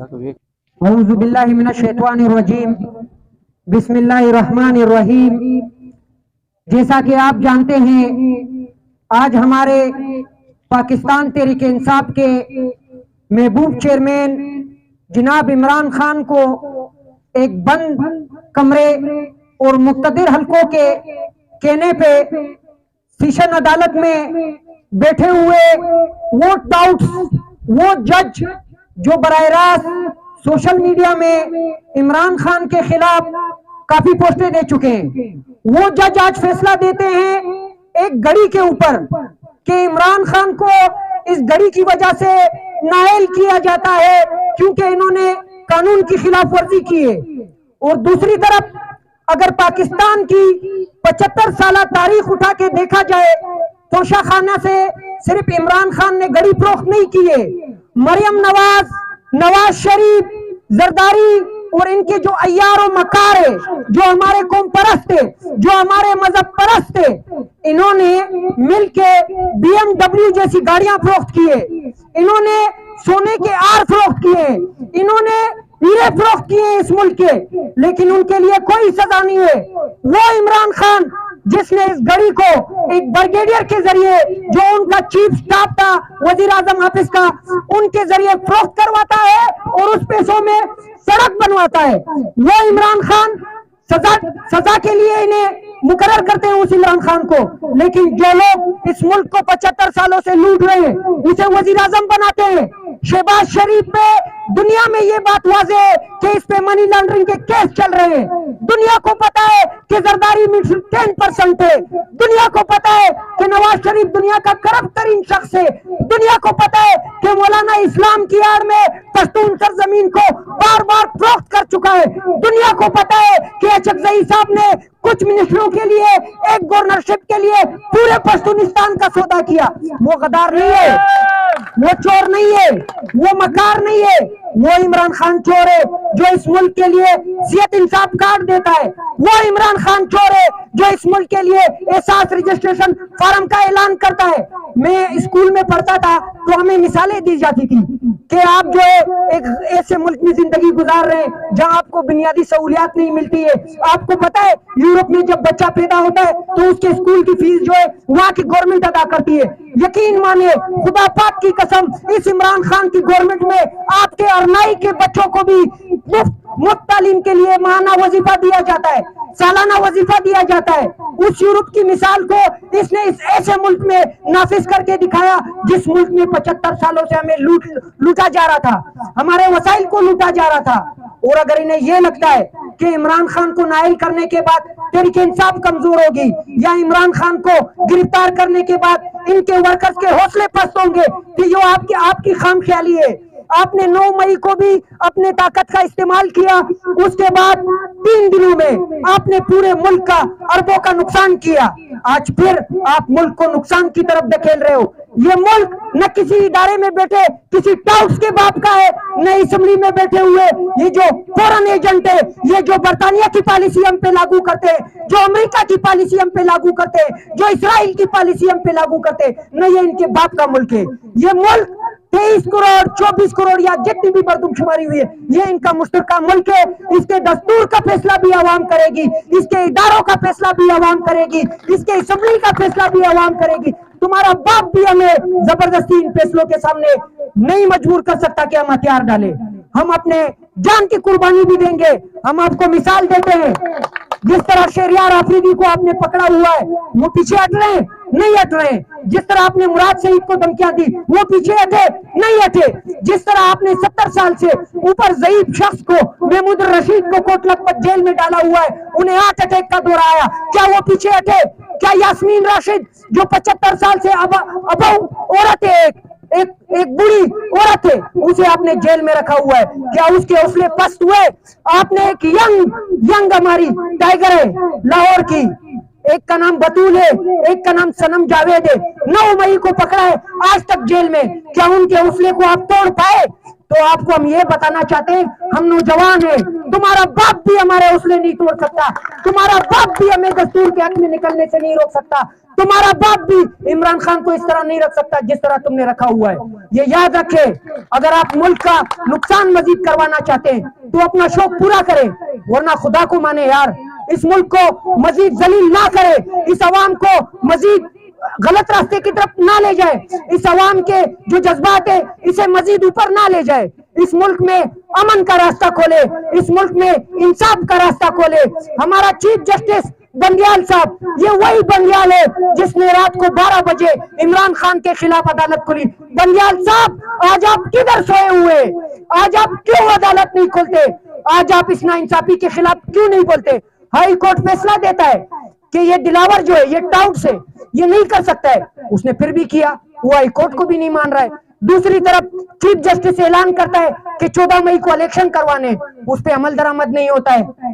اعوذ باللہ من الشیطان الرجیم بسم اللہ الرحمن الرحیم۔ جیسا کہ آپ جانتے ہیں آج ہمارے پاکستان تحریک انصاف کے محبوب چیئرمین جناب عمران خان کو ایک بند کمرے اور مقتدر حلقوں کے کہنے پہ سیشن عدالت میں بیٹھے ہوئے وہ جج جو براہ راست سوشل میڈیا میں عمران خان کے خلاف کافی پوسٹیں دے چکے ہیں، وہ جج آج فیصلہ دیتے ہیں ایک گھڑی کے اوپر کہ عمران خان کو اس گھڑی کی وجہ سے نااہل کیا جاتا ہے کیونکہ انہوں نے قانون کی خلاف ورزی کی ہے۔ اور دوسری طرف اگر پاکستان کی 75 سالہ تاریخ اٹھا کے دیکھا جائے تو شاہ خانہ سے صرف عمران خان نے گھڑی فروخت نہیں کی ہے، مریم نواز، نواز شریف، زرداری اور ان کے جو عیار و مکار ہے، جو ہمارے قوم پرست ہے، جو ہمارے مذہب پرست ہے، انہوں نے مل کے BMW جیسی گاڑیاں فروخت کی ہے، انہوں نے سونے کے آر فروخت کیے، انہوں نے ہیرے فروخت کیے اس ملک کے، لیکن ان کے لیے کوئی سزا نہیں ہے۔ وہ عمران خان جس نے اس گھڑی کو ایک بریگیڈیئر کے ذریعے جو ان کا چیف سٹاف تھا وزیر اعظم آفس کا، ان کے ذریعے فروخت کرواتا ہے اور اس پیسوں میں سڑک بنواتا ہے، وہ عمران خان سزا کے لیے انہیں مقرر کرتے ہیں اس عمران خان کو، لیکن جو لوگ اس ملک کو 75 سالوں سے لوٹ رہے ہیں اسے وزیر اعظم بناتے ہیں۔ شہباز شریف پہ دنیا میں یہ بات واضح ہے کہ اس پہ منی لانڈرنگ کے کیس چل رہے ہیں، دنیا کو پتا ہے کہ زرداری میں 10% ہے، دنیا کو پتا ہے کہ نواز شریف دنیا کا کرپٹ ترین شخص ہے، دنیا کو پتا ہے کہ مولانا اسلام کی آڑ میں پشتون سرزمین کو بار بار فروخت کر چکا ہے، دنیا کو پتا ہے کہ اچکزئی صاحب نے کچھ منسٹروں کے لیے ایک گورنرشپ کے لیے پورے پشتونستان کا سودا کیا۔ وہ غدار نہیں ہے، وہ چور نہیں ہے، وہ مکار نہیں ہے، وہ عمران خان چور ہے جو اس ملک کے لیے صحت انصاف کارڈ دیتا ہے، وہ عمران خان چور ہے جو اس ملک کے لیے احساس رجسٹریشن فارم کا اعلان کرتا ہے۔ میں اسکول میں پڑھتا تھا تو ہمیں مثالیں دی جاتی تھی کہ آپ جو ہے ایک ایسے ملک میں زندگی گزار رہے ہیں جہاں آپ کو بنیادی سہولیات نہیں ملتی ہے۔ آپ کو پتا ہے یورپ میں جب بچہ پیدا ہوتا ہے تو اس کے اسکول کی فیس جو ہے وہاں کی گورنمنٹ ادا کرتی ہے۔ یقین مانے خدا پاک کی قسم اس عمران خان کی گورنمنٹ میں آپ کے ارنائی کے بچوں کو بھی مفت تعلیم کے لیے ماہانہ وظیفہ دیا جاتا ہے، سالانہ وظیفہ دیا جاتا ہے۔ اس یورپ کی مثال کو اس نے اس ایسے ملک میں نافذ کر کے دکھایا جس ملک میں 75 سالوں سے ہمیں لوٹا جا رہا تھا، ہمارے وسائل کو لوٹا جا رہا تھا۔ اور اگر انہیں یہ لگتا ہے کہ عمران خان کو نائل کرنے کے بعد تحریک انصاف کمزور ہوگی یا عمران خان کو گرفتار کرنے کے بعد ان کے ورکرز کے حوصلے پست ہوں گے کہ یہ آپ کی خام خیالی ہے۔ آپ نے 9 مئی کو بھی اپنے طاقت کا استعمال کیا، اس کے بعد 3 دنوں میں آپ نے پورے ملک کا اربوں کا نقصان کیا، آج پھر آپ ملک کو نقصان کی طرف دھکیل رہے ہو۔ یہ ملک نہ کسی ادارے میں بیٹھے کسی ٹاؤس کے باپ کا ہے، نہ اسمبلی میں بیٹھے ہوئے یہ جو فورن ایجنٹ ہے، یہ جو برطانیہ کی پالیسی ہم پہ لاگو کرتے ہیں، جو امریکہ کی پالیسی ہم پہ لاگو کرتے ہیں، جو اسرائیل کی پالیسی ہم پہ لاگو کرتے ہیں، نہ یہ ان کے باپ کا ملک ہے۔ یہ ملک 23 کروڑ 24 کروڑ یا جتنی بھی مردم شماری ہوئی ہے یہ ان کا مشترکہ ملک ہے۔ اس کے دستور کا فیصلہ بھی عوام کرے گی، اس کے اداروں کا فیصلہ بھی عوام کرے گی، اس کے اسمبلی کا فیصلہ بھی عوام کرے گی۔ تمہارا باپ بھی ہمیں زبردستی ان فیصلوں کے سامنے نہیں مجبور کر سکتا کہ ہم ہتھیار ڈالیں، ہم اپنے جان کی قربانی بھی دیں گے۔ ہم آپ کو مثال دیتے ہیں، جس طرح شہریار آفریدی کو آپ نے پکڑا ہوا ہے وہ پیچھے ہٹ رہے ہیں؟ نہیں ہٹ رہے ہیں۔ جس طرح آپ نے مراد شہید کو دھمکیاں دی وہ پیچھے ہٹے؟ نہیں ہٹے۔ جس طرح آپ نے 70 سال سے اوپر ضعیف شخص کو محمود الرشید کو کوٹ لکھپت جیل میں ڈالا ہوا ہے، انہیں ہارٹ اٹیک کا دورہ آیا، کیا وہ پیچھے ہٹے؟ کیا یاسمین راشد جو 75 سال سے ابو عورت ہے، ایک بڑی عورت ہے، اسے آپ نے جیل میں رکھا ہوا ہے، کیا اس کے حوصلے پست ہوئے؟ آپ نے ایک ینگ ہماری ٹائیگر ہے لاہور کی، ایک کا نام بطول ہے، ایک کا نام سنم جاوید ہے، 9 مئی کو پکڑا ہے، آج تک جیل میں، کیا ان کے حوصلے کو آپ توڑ پائے؟ تو آپ کو ہم یہ بتانا چاہتے ہیں، ہم نوجوان ہیں، تمہارا باپ بھی ہمارے حوصلے نہیں توڑ سکتا، تمہارا باپ بھی ہمیں دستور کے حق میں نکلنے سے نہیں روک سکتا، تمہارا باپ بھی عمران خان کو اس طرح نہیں رکھ سکتا جس طرح تم نے رکھا ہوا ہے۔ یہ یاد رکھے، اگر آپ ملک کا نقصان مزید کروانا چاہتے ہیں تو اپنا شوق پورا کریں، ورنہ خدا کو مانے یار، اس ملک کو مزید ذلیل نہ کرے، اس عوام کو مزید غلط راستے کی طرف نہ لے جائے، اس عوام کے جو جذبات ہیں اسے مزید اوپر نہ لے جائے، اس ملک میں امن کا راستہ کھولے، اس ملک میں انصاف کا راستہ کھولے۔ ہمارا چیف جسٹس بندیال صاحب یہ وہی بندیال ہے جس نے رات کو 12 بجے عمران خان کے خلاف عدالت کھلی۔ بندیال صاحب آج آپ کدھر سوئے ہوئے؟ آج آپ کیوں عدالت نہیں کھولتے؟ آج آپ اس ناانصافی کے خلاف کیوں نہیں بولتے؟ ہائی کورٹ فیصلہ دیتا ہے کہ یہ دلاور جو ہے، یہ ٹاؤٹ سے یہ نہیں کر سکتا ہے، اس نے پھر بھی کیا، وہ ہائی کورٹ کو بھی نہیں مان رہا ہے۔ دوسری طرف چیف جسٹس اعلان کرتا ہے کہ 14 مئی کو الیکشن کروانے، اس پہ عمل درآمد نہیں ہوتا ہے۔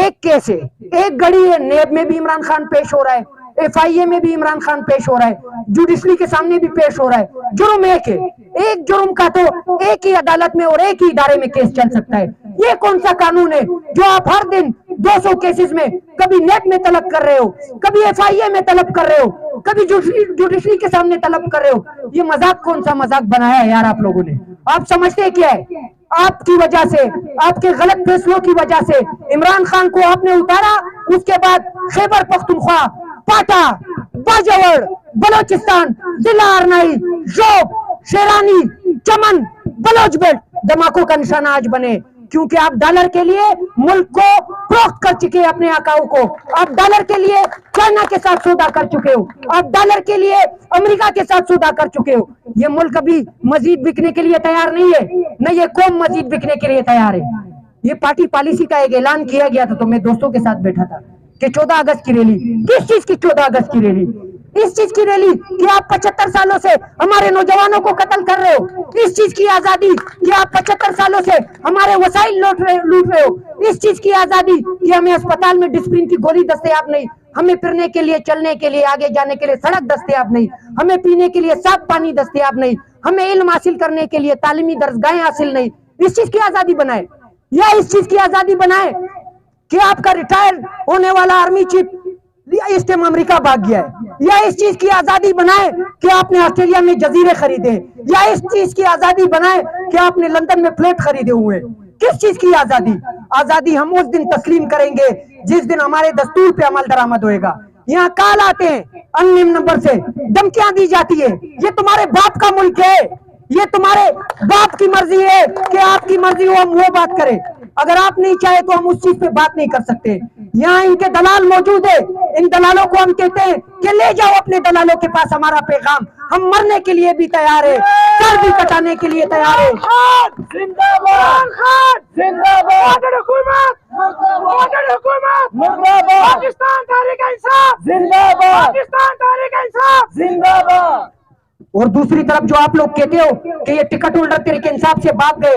ایک کیس ہے، ایک گڑی ہے، نیب میں بھی عمران خان پیش ہو رہا ہے، ایف آئی اے میں بھی عمران خان پیش ہو رہا ہے، جوڈیشری کے سامنے بھی پیش ہو رہا ہے۔ جرم ایک ہے، ایک جرم کا تو ایک ہی عدالت میں اور ایک ہی ادارے میں کیس چل سکتا ہے۔ یہ کون سا قانون ہے جو آپ ہر دن 200 کیسز میں کبھی نیب میں طلب کر رہے ہو، کبھی ایف آئی اے میں طلب کر رہے ہو، کبھی جوڈیشری کے سامنے طلب کر رہے ہو؟ یہ مذاق کون سا مذاق بنایا ہے یار آپ لوگوں نے؟ آپ سمجھتے کیا ہے؟ آپ کی وجہ سے، آپ کے غلط فیصلوں کی وجہ سے عمران خان کو آپ نے اتارا، اس کے بعد خیبر پختونخوا، پاٹا، باجوڑ، بلوچستان، ضلع ارنائی، ژوب، شیرانی، چمن، بلوچ بیلٹ دھماکوں کا نشانہ آج بنے، کیونکہ آپ ڈالر کے لیے ملک کو فروخت کر چکے، اپنے آقاؤں کو آپ ڈالر کے لیے چائنا کے ساتھ سودا کر چکے ہو، آپ ڈالر کے لیے امریکہ کے ساتھ سودا کر چکے ہو۔ یہ ملک ابھی مزید بکنے کے لیے تیار نہیں ہے، نہ یہ قوم مزید بکنے کے لیے تیار ہے۔ یہ پارٹی پالیسی کا ایک اعلان کیا گیا تھا، تو میں دوستوں کے ساتھ بیٹھا تھا کہ 14 اگست کی ریلی، کس چیز کی 14 اگست کی ریلی؟ اس چیز کی ریلی کہ آپ 75 سالوں سے ہمارے نوجوانوں کو قتل کر رہے ہو، اس چیز کی آزادی کہ آپ 75 سالوں سے ہمارے وسائل لوٹ رہے ہو، اس چیز کی آزادی کہ ہمیں اسپتال میں ڈسپرین کی گولی دستیاب نہیں، ہمیں پھرنے کے لیے، چلنے کے لیے، آگے جانے کے لیے سڑک دستیاب نہیں، ہمیں پینے کے لیے صاف پانی دستیاب نہیں، ہمیں علم حاصل کرنے کے لیے تعلیمی درسگاہیں حاصل نہیں۔ اس چیز کی آزادی بنائے، یا اس چیز کی آزادی بنائے کہ آپ کا ریٹائر ہونے والا آرمی چیف اس ٹائم امریکہ بھاگ گیا ہے، یا اس چیز کی آزادی بنائے کہ آپ نے آسٹریلیا میں جزیرے خریدے، یا اس چیز کی آزادی بنائے کہ آپ نے لندن میں فلیٹ خریدے ہوئے۔ کس چیز کی آزادی؟ آزادی ہم اس دن تسلیم کریں گے جس دن ہمارے دستور پہ عمل درآمد ہوئے گا۔ یہاں کال آتے ہیں ان نمبر سے، دھمکیاں دی جاتی ہے، یہ تمہارے باپ کا ملک ہے، یہ تمہارے باپ کی مرضی ہے کہ آپ کی مرضی ہو ہم وہ بات کریں، اگر آپ نہیں چاہے تو ہم اس چیز پہ بات نہیں کر سکتے۔ یہاں ان کے دلال موجود ہے، ان دلالوں کو ہم کہتے ہیں کہ لے جاؤ اپنے دلالوں کے پاس ہمارا پیغام، ہم مرنے کے لیے بھی تیار ہے، سر بھی کٹانے کے لیے تیار ہے۔ زندہ باد، زندہ باد حکومت، پاکستان تحریک انصاف زندہ باد، پاکستان تحریک انصاف زندہ باد۔ اور دوسری طرف جو آپ لوگ کہتے ہو کہ یہ ٹکٹ ہولڈر تحریک انصاف سے بھاگ گئے،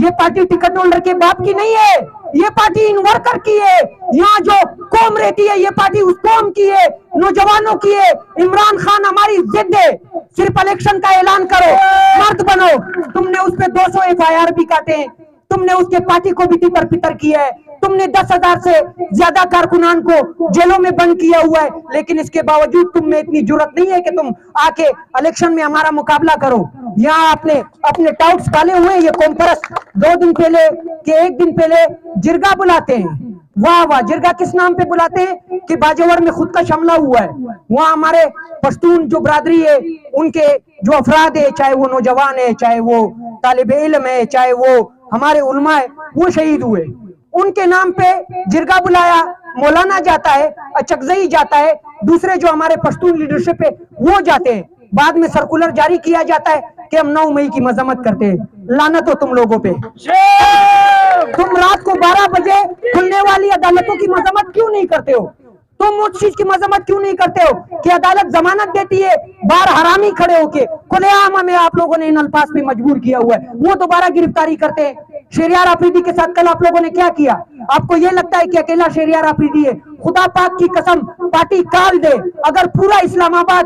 یہ پارٹی ٹکٹ ہولڈر کے باپ کی نہیں ہے، یہ پارٹی ان ورکر کی ہے۔ یہاں جو قوم رہتی ہے یہ پارٹی اس قوم کی ہے، نوجوانوں کی ہے۔ عمران خان ہماری ضد ہے، صرف الیکشن کا اعلان کرو، مرد بنو۔ تم نے اس پہ 200 ایف آئی آر بھی کاٹے ہیں، تم نے اس کے پارٹی کو بھی تتر پتر کیا ہے، تم نے 10,000 سے زیادہ کارکنان کو جیلوں میں بند کیا ہوا ہے، لیکن اس کے باوجود تم میں اتنی جرت نہیں ہے کہ تم آ کے الیکشن میں ہمارا مقابلہ کرو۔ یہاں آپ نے اپنے ٹاؤٹس ڈالے ہوئے، یہ قوم پرست 2 دن پہلے کہ 1 دن پہلے جرگہ بلاتے ہیں۔ واہ واہ، جرگہ کس نام پہ بلاتے ہیں؟ کہ باجوڑ میں خود کا حملہ ہوا ہے، وہاں ہمارے پشتون جو برادری ہے ان کے جو افراد ہے، چاہے وہ نوجوان ہے، چاہے وہ طالب علم ہے، چاہے وہ ہمارے علماء ہے، وہ شہید ہوئے، ان کے نام پہ جرگہ بلایا، مولانا جاتا ہے، اچکزئی جاتا ہے، دوسرے جو ہمارے پشتون لیڈرشپ ہے وہ جاتے ہیں، بعد میں سرکولر جاری کیا جاتا ہے کہ ہم 9 مئی کی مذمت کرتے ہیں۔ لعنت ہو تم لوگوں پہ، تم رات کو 12 بجے کھلنے والی عدالتوں کی مذمت کیوں نہیں کرتے ہو؟ تم اس چیز کی مذمت کیوں نہیں کرتے ہو کہ عدالت ضمانت دیتی ہے، باہر حرامی کھڑے ہو کے کھلے عام ہمیں آپ لوگوں نے ان الفاظ میں مجبور کیا ہوا ہے، وہ دوبارہ گرفتاری کرتے ہیں۔ شہریار آفریدی کے ساتھ کل آپ لوگوں نے کیا کیا؟ آپ کو یہ لگتا ہے کہ اکیلا شہریار آفریدی ہے؟ خدا پاک کی قسم پارٹی کال دے، اگر پورا اسلام آباد